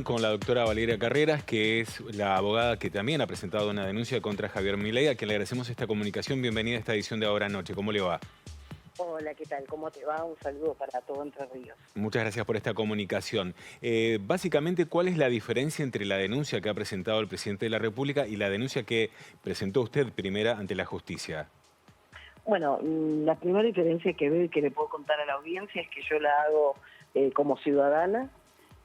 Con la doctora Valeria Carreras, que es la abogada que también ha presentado una denuncia contra Javier Milei, a quien le agradecemos esta comunicación. Bienvenida a esta edición de Ahora Noche. ¿Cómo le va? Hola, ¿qué tal? ¿Cómo te va? Un saludo para todo Entre Ríos. Muchas gracias por esta comunicación. Básicamente, ¿cuál es la diferencia entre la denuncia que ha presentado el presidente de la República y la denuncia que presentó usted primera ante la justicia? Bueno, la primera diferencia que veo y que le puedo contar a la audiencia es que yo la hago como ciudadana,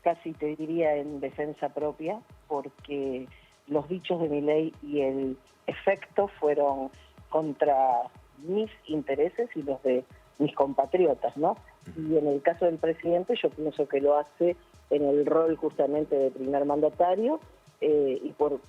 casi te diría en defensa propia, porque los dichos de Milei y el efecto fueron contra mis intereses y los de mis compatriotas, ¿no? Y en el caso del presidente yo pienso que lo hace en el rol justamente de primer mandatario y por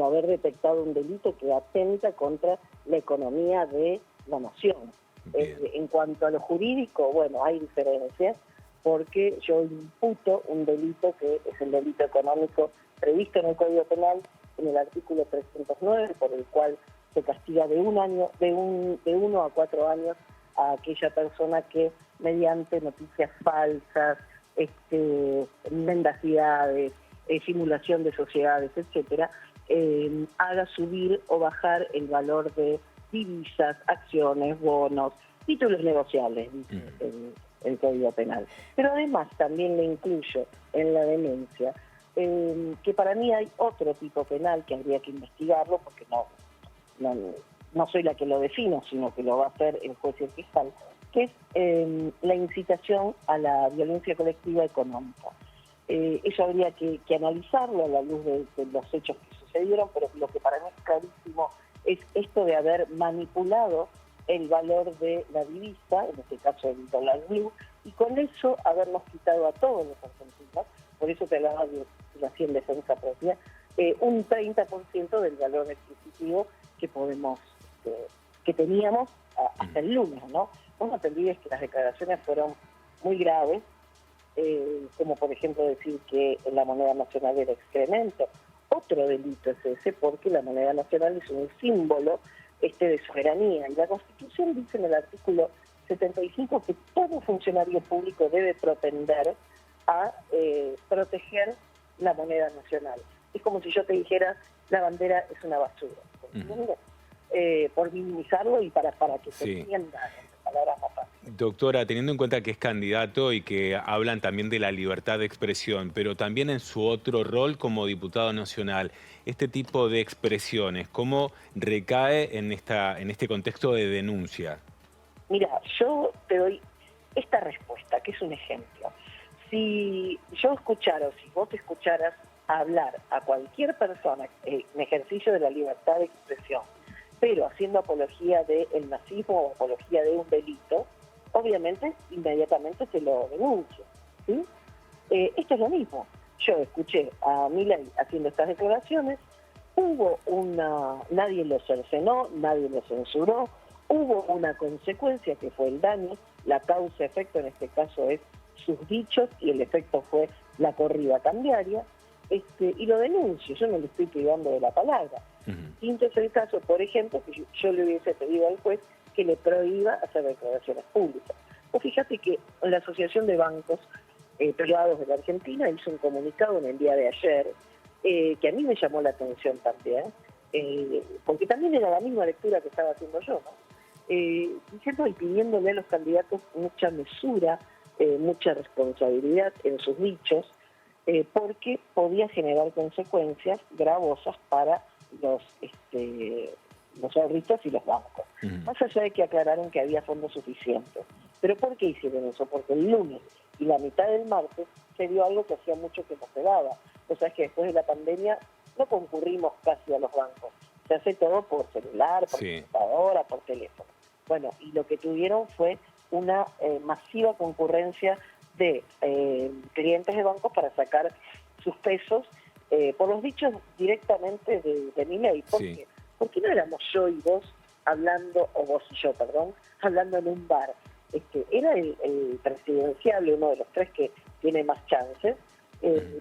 haber detectado un delito que atenta contra la economía de la nación. En cuanto a lo jurídico, bueno, hay diferencias, porque yo imputo un delito que es el delito económico previsto en el Código Penal, en el artículo 309, por el cual se castiga de 1 a 4 años a aquella persona que mediante noticias falsas, mendacidades, simulación de sociedades, etcétera, haga subir o bajar el valor de divisas, acciones, bonos, títulos negociables, dice el Código Penal. Pero además también le incluyo en la denuncia que para mí hay otro tipo penal que habría que investigarlo, porque no soy la que lo defino, sino que lo va a hacer el juez y el fiscal, que es la incitación a la violencia colectiva económica. Eso habría que analizarlo a la luz de los hechos que sucedieron, pero lo que para mí es clarísimo es esto de haber manipulado el valor de la divisa, en este caso el dólar blue, y con eso habernos quitado a todos los argentinos, por eso te hablaba de la en defensa propia, un 30% del valor adquisitivo que teníamos hasta el lunes, ¿no? Vos no te olvides que las declaraciones fueron muy graves, como por ejemplo decir que la moneda nacional era excremento. Otro delito es ese, porque la moneda nacional es un símbolo de soberanía. Y la Constitución dice en el artículo 75 que todo funcionario público debe propender a proteger la moneda nacional. Es como si yo te dijera, la bandera es una basura. Por minimizarlo y para que se entienda en palabras más fáciles. Doctora, teniendo en cuenta que es candidato y que hablan también de la libertad de expresión, pero también en su otro rol como diputado nacional, este tipo de expresiones, ¿cómo recae en este contexto de denuncia? Mira, yo te doy esta respuesta, que es un ejemplo. Si yo escuchara, o si vos escucharas hablar a cualquier persona en ejercicio de la libertad de expresión, pero haciendo apología del nazismo o apología de un delito, obviamente inmediatamente se lo denuncio, ¿sí? Esto es lo mismo. Yo escuché a Milei haciendo estas declaraciones, nadie lo cercenó, nadie lo censuró, hubo una consecuencia que fue el daño, la causa-efecto en este caso es sus dichos y el efecto fue la corrida cambiaria, y lo denuncio, yo no le estoy privando de la palabra. Distinto es el caso, por ejemplo, que yo le hubiese pedido al juez que le prohíba hacer declaraciones públicas. O fíjate que la Asociación de Bancos Privados de la Argentina hizo un comunicado en el día de ayer, que a mí me llamó la atención también, porque también era la misma lectura que estaba haciendo yo, ¿no? Diciendo y pidiéndole a los candidatos mucha mesura, mucha responsabilidad en sus dichos, porque podía generar consecuencias gravosas para los ahorristas y los bancos. Más allá de que aclararon que había fondos suficientes. ¿Pero por qué hicieron eso? Porque el lunes y la mitad del martes se dio algo que hacía mucho que no se daba. O sea, es que después de la pandemia no concurrimos casi a los bancos. Se hace todo por celular, por computadora, por teléfono. Bueno, y lo que tuvieron fue una masiva concurrencia de clientes de bancos para sacar sus pesos por los dichos directamente de Milei. ¿Por qué? Porque no éramos yo y vos hablando, o vos y yo, perdón, hablando en un bar. Era el presidenciable, uno de los tres que tiene más chances,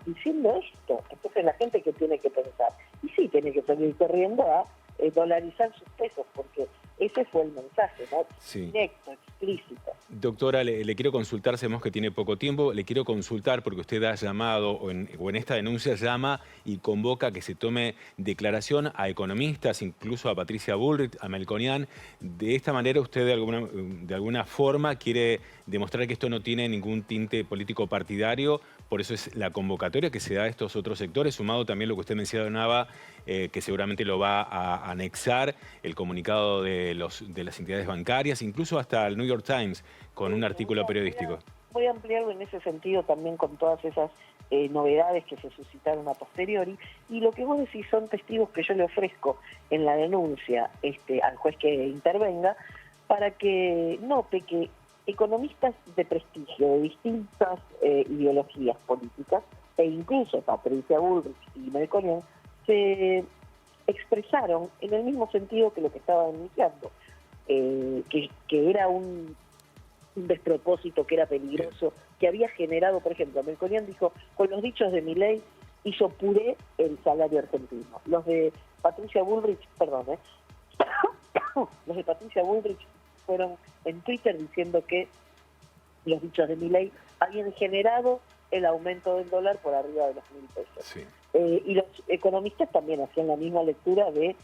diciendo esto. Entonces la gente que tiene que pensar, y sí, tiene que salir corriendo a dolarizar sus pesos, porque ese fue el mensaje, ¿no? Directo, explícito. Doctora, le quiero consultar, sabemos que tiene poco tiempo, le quiero consultar porque usted ha llamado, o en esta denuncia llama y convoca a que se tome declaración a economistas, incluso a Patricia Bullrich, a Melconian. De esta manera usted de alguna forma quiere demostrar que esto no tiene ningún tinte político partidario, por eso es la convocatoria que se da a estos otros sectores, sumado también lo que usted mencionaba, que seguramente lo va a anexar el comunicado de las entidades bancarias, incluso hasta el New York Times, con un artículo periodístico. Voy a ampliarlo en ese sentido también con todas esas novedades que se suscitaron a posteriori. Y lo que vos decís son testigos que yo le ofrezco en la denuncia al juez que intervenga para que note que economistas de prestigio de distintas ideologías políticas, e incluso Patricia Bullrich y Melconian, se expresaron en el mismo sentido que lo que estaba denunciando, que era un despropósito, que era peligroso, que había generado, por ejemplo, Melconian dijo, con los dichos de Milei hizo puré el salario argentino. Los de Patricia Bullrich, los de Patricia Bullrich fueron en Twitter diciendo que los dichos de Milei habían generado el aumento del dólar por arriba de los 1.000 pesos. Sí. Y los economistas también hacían la misma lectura de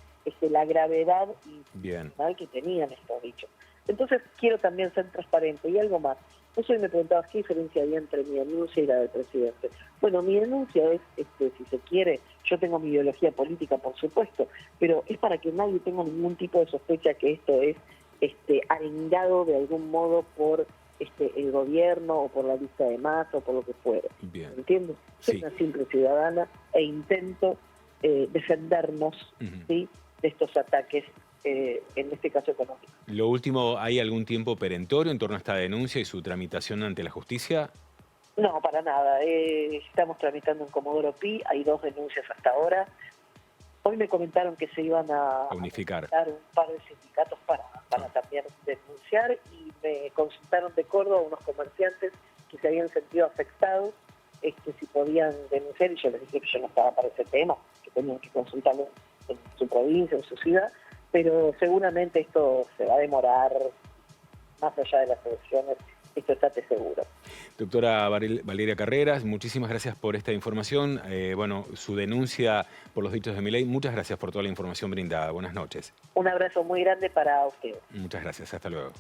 la gravedad institucional que tenían estos dichos. Entonces quiero también ser transparente. Y algo más. Vos hoy me preguntabas qué diferencia había entre mi denuncia y la del presidente. Bueno, mi denuncia es, si se quiere, yo tengo mi ideología política, por supuesto, pero es para que nadie tenga ningún tipo de sospecha que esto es arengado de algún modo por el gobierno o por la lista de Massa o por lo que fuere. Bien. ¿Entiendes? Soy una simple ciudadana e intento defendernos ¿sí? de estos ataques, en este caso económico. Lo último, ¿hay algún tiempo perentorio en torno a esta denuncia y su tramitación ante la justicia? No, para nada. Estamos tramitando en Comodoro Pi, hay 2 denuncias hasta ahora. Hoy me comentaron que se iban a unificar un par de sindicatos para también denunciar, y me consultaron de Córdoba unos comerciantes que se habían sentido afectados, si podían denunciar, y yo les dije que yo no estaba para ese tema, que tenían que consultarlo en su provincia, en su ciudad, pero seguramente esto se va a demorar más allá de las elecciones, esto estate seguro. Doctora Valeria Carreras, muchísimas gracias por esta información. Su denuncia por los dichos de Milei, muchas gracias por toda la información brindada. Buenas noches. Un abrazo muy grande para usted. Muchas gracias, hasta luego.